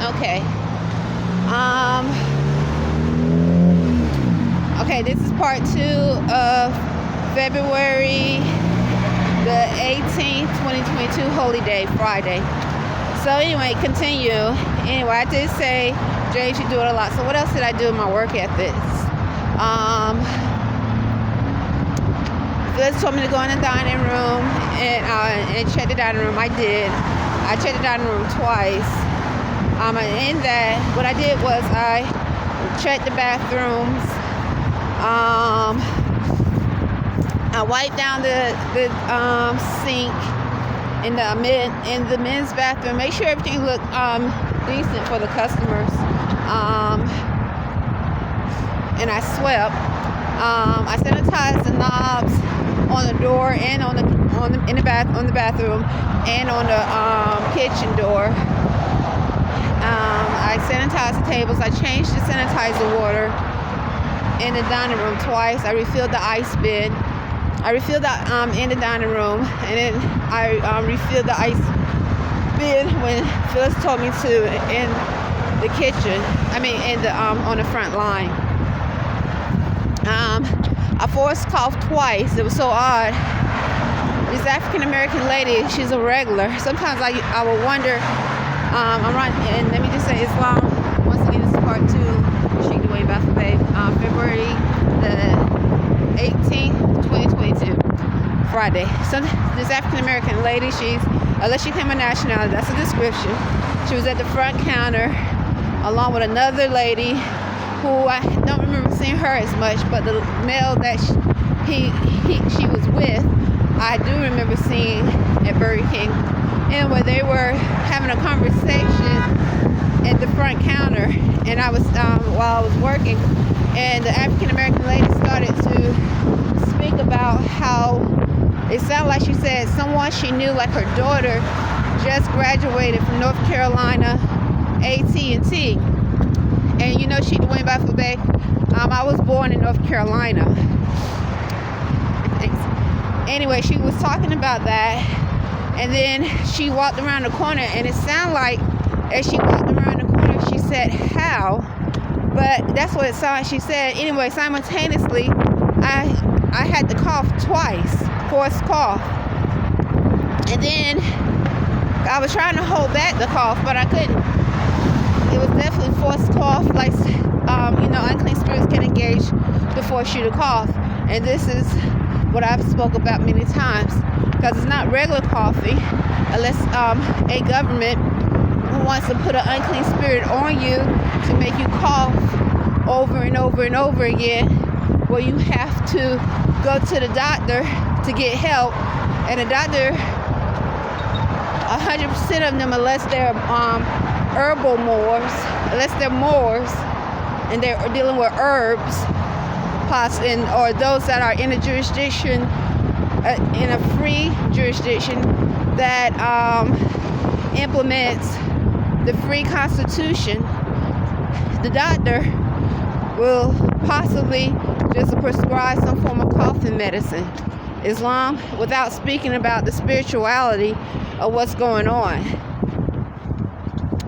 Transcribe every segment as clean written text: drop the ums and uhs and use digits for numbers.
Okay. Okay, this is part 2 of February the 18th, 2022, Holy Day, Friday. So anyway, continue. Anyway, I did say Jay should do it a lot. So what else did I do in my work ethics? Phyllis told me to go in the dining room and check the dining room. I did. I checked the dining room twice. And in that, what I did was I checked the bathrooms. I wiped down the sink in the men's bathroom. Make sure everything looked decent for the customers. And I swept. I sanitized the knobs on the door and on the bathroom and on the kitchen door. I sanitized the tables. I changed the sanitizer water in the dining room twice. I refilled the ice bin. I refilled that in the dining room, and then I refilled the ice bin when Phyllis told me to in the kitchen. I mean, on the front line. I forced coughed twice. It was so odd. This African American lady, she's a regular. Sometimes I will wonder. I'm right, and let me just say, Islam. Once again, this is part 2. Shake the Way by February the 18th, 2022, Friday. So this African American lady, unless she came a nationality, that's a description. She was at the front counter along with another lady who I don't remember seeing her as much, but the male that she was with, I do remember seeing at Burger King. Anyway, they were having a conversation at the front counter, and I was while I was working, and the African American lady started to speak about how it sounded like she said someone she knew, like her daughter, just graduated from North Carolina AT&T. And you know, she went by for Bay. I was born in North Carolina. Anyway, she was talking about that, and then she walked around the corner, and it sounded like as she walked around the corner, she said, "How?" But that's what it sounded like she said. Anyway, simultaneously, I had to cough twice, forced cough. And then I was trying to hold back the cough, but I couldn't. It was definitely forced cough, like, unclean spirits can engage to force you to cough. And this is what I've spoke about many times, because it's not regular coughing, unless a government wants to put an unclean spirit on you to make you cough over and over and over again, where you have to go to the doctor to get help. And the doctor, 100% of them, unless they're herbal Moors, unless they're Moors and they're dealing with herbs, or those that are in a jurisdiction, in a free jurisdiction that implements the free constitution, the doctor will possibly just prescribe some form of coughing medicine. Islam, without speaking about the spirituality of what's going on,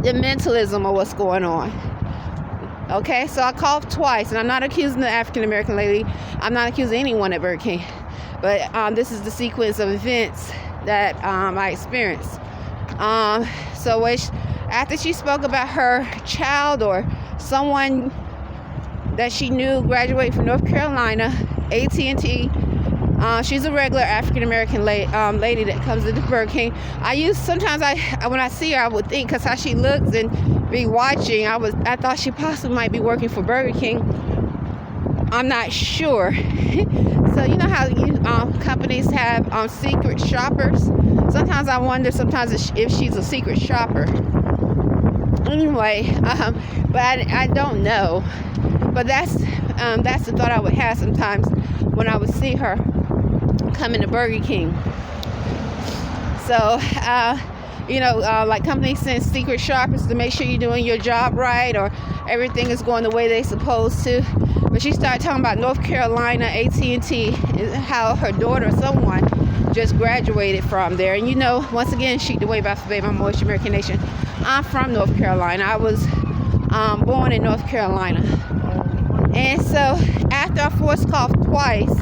the mentalism of what's going on. Okay, so I coughed twice, and I'm not accusing the African American lady. I'm not accusing anyone at Burger King, but this is the sequence of events that I experienced. So after she spoke about her child or someone that she knew graduated from North Carolina, AT&T. She's a regular African American lady that comes to the Burger King. Sometimes when I see her, I would think, because how she looks and be watching, I thought she possibly might be working for Burger King. I'm not sure. So you know how companies have secret shoppers. Sometimes I wonder if she's a secret shopper. Anyway, but I don't know. But that's the thought I would have sometimes when I would see her coming to Burger King. So, like companies send secret shoppers to make sure you're doing your job right or everything is going the way they're supposed to. But she started talking about North Carolina AT&T, how her daughter or someone just graduated from there. And once again, Shake the Way by Baby, my Moist American Nation. I'm from North Carolina. I was born in North Carolina. And so after I forced coughed twice,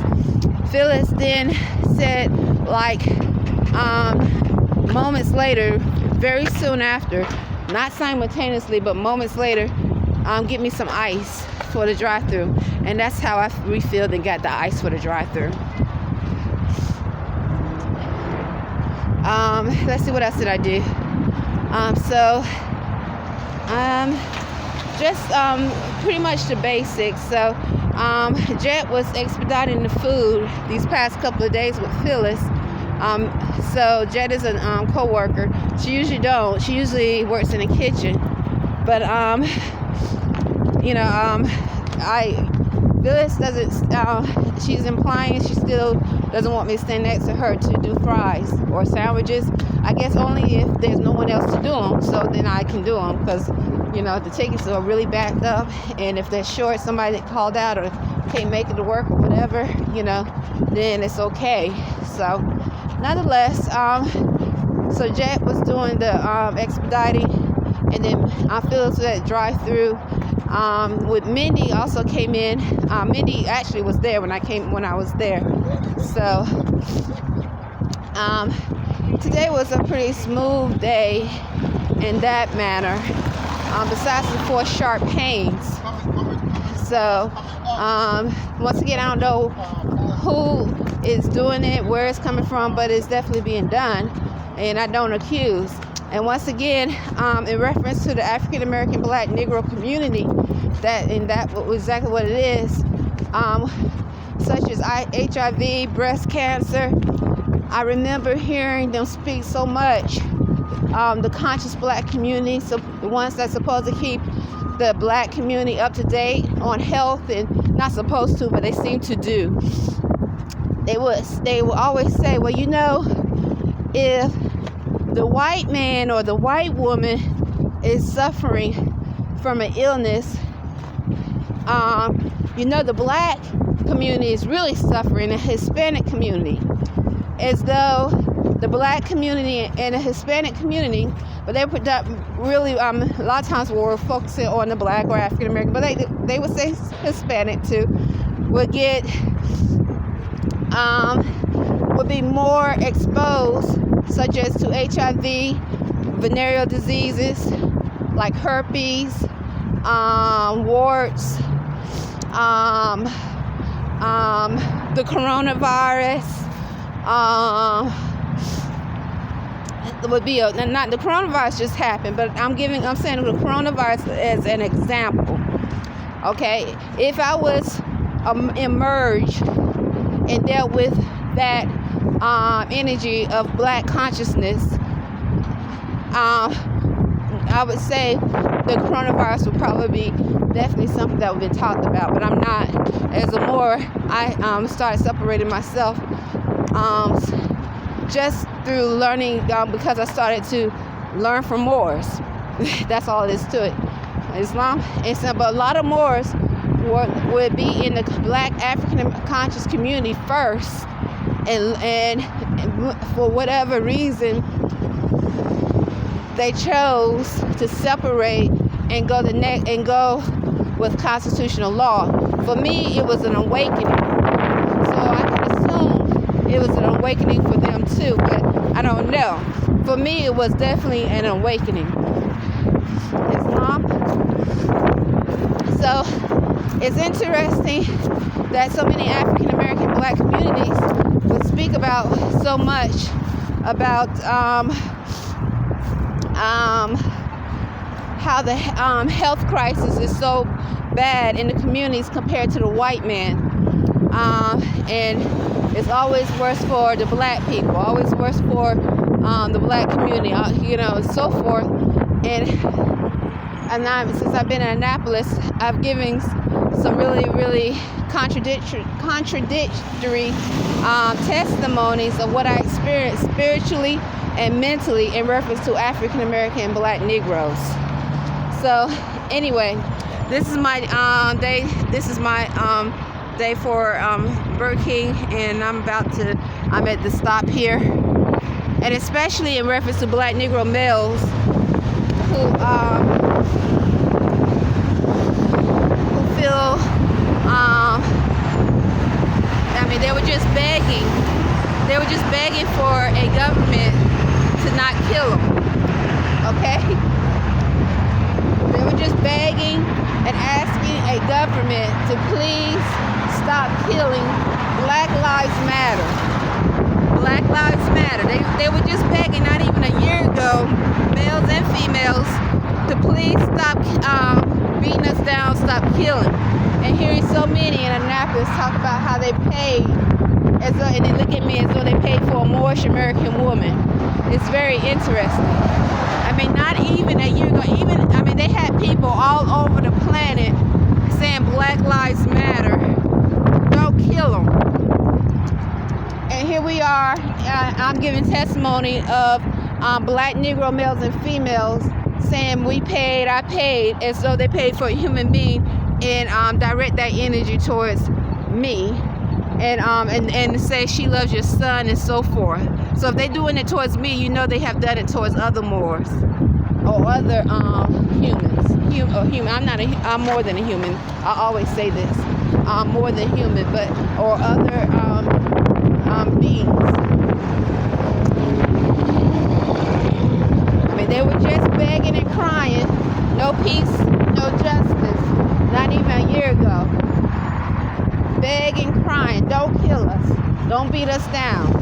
Phyllis then said, like, moments later, very soon after, not simultaneously, but moments later, get me some ice for the drive-thru. And that's how I refilled and got the ice for the drive-thru. Let's see, what else did I do? Just pretty much the basics. So Jet was expediting the food these past couple of days with Phyllis. So Jet is a co-worker. She usually works in the kitchen, but Phyllis doesn't. She's implying she still doesn't want me to stand next to her to do fries or sandwiches. I guess only if there's no one else to do them. So then I can do them, because the tickets are really backed up, and if they're short, somebody that called out or can't make it to work or whatever, then it's okay. So nonetheless, so Jet was doing the expediting, and then Phyllis was at drive-through. With Mindy also came in. Mindy actually was there when I was there. So today was a pretty smooth day in that manner, besides the 4 sharp pains. So once again, I don't know who is doing it, where it's coming from, but it's definitely being done, and I don't accuse. And once again, in reference to the African American Black Negro community, that was exactly what it is, such as HIV, breast cancer. I remember hearing them speak so much, the conscious Black community, so the ones that's supposed to keep the Black community up to date on health, and not supposed to, but they seem to do. They would always say, well, if the white man or the white woman is suffering from an illness, the Black community is really suffering, the Hispanic community, as though the Black community and the Hispanic community, but they put that really, a lot of times we're focusing on the Black or African American, but they would say Hispanic too, would be more exposed, such as to HIV, venereal diseases like herpes, warts, the coronavirus. Would be not the coronavirus just happened, but I'm saying the coronavirus as an example. Okay, if I was emerged and dealt with that energy of Black consciousness, I would say the coronavirus would probably be definitely something that would be talked about, but I'm not. As the more I started separating myself, just through learning, because I started to learn from Moors. That's all it is to it. Islam, but a lot of Moors would be in the Black African conscious community first, and for whatever reason they chose to separate and go with constitutional law. For me, it was an awakening, so I can assume it was an awakening for them too, but I don't know. For me, it was definitely an awakening. Islam. So it's interesting that so many African American Black communities would speak about so much about how the health crisis is so bad in the communities compared to the white man, and it's always worse for the Black people, always worse for the Black community, and so forth. And since I've been in Annapolis, I've given some really, really contradictory testimonies of what I experienced spiritually and mentally in reference to African American and Black Negroes. So anyway, this is my day. This is my day for Burger King, and I'm at the stop here. And especially in reference to Black Negro males, who feel, they were just begging. They were just begging for a government to not kill them. Okay? They were just begging and asking a government to please stop killing. Black Lives Matter. Black Lives Matter. They were just begging, not even a year ago, males and females, to please stop beating us down, stop killing. And hearing so many in Annapolis talk about how they paid, and they look at me as though they paid for a Moorish American woman. It's very interesting. Not even a year ago, they had people all over the planet saying Black Lives Matter. Don't kill them. And here we are, I'm giving testimony of black Negro males and females saying I paid, as though they paid for a human being, and direct that energy towards me, and say she loves your son and so forth. So if they're doing it towards me, they have done it towards other Moors or other humans. I'm more than a human. I always say this. I'm more than human, or other beings. They were just begging and crying. No peace, no justice. Not even a year ago. Begging, crying. Don't kill us. Don't beat us down.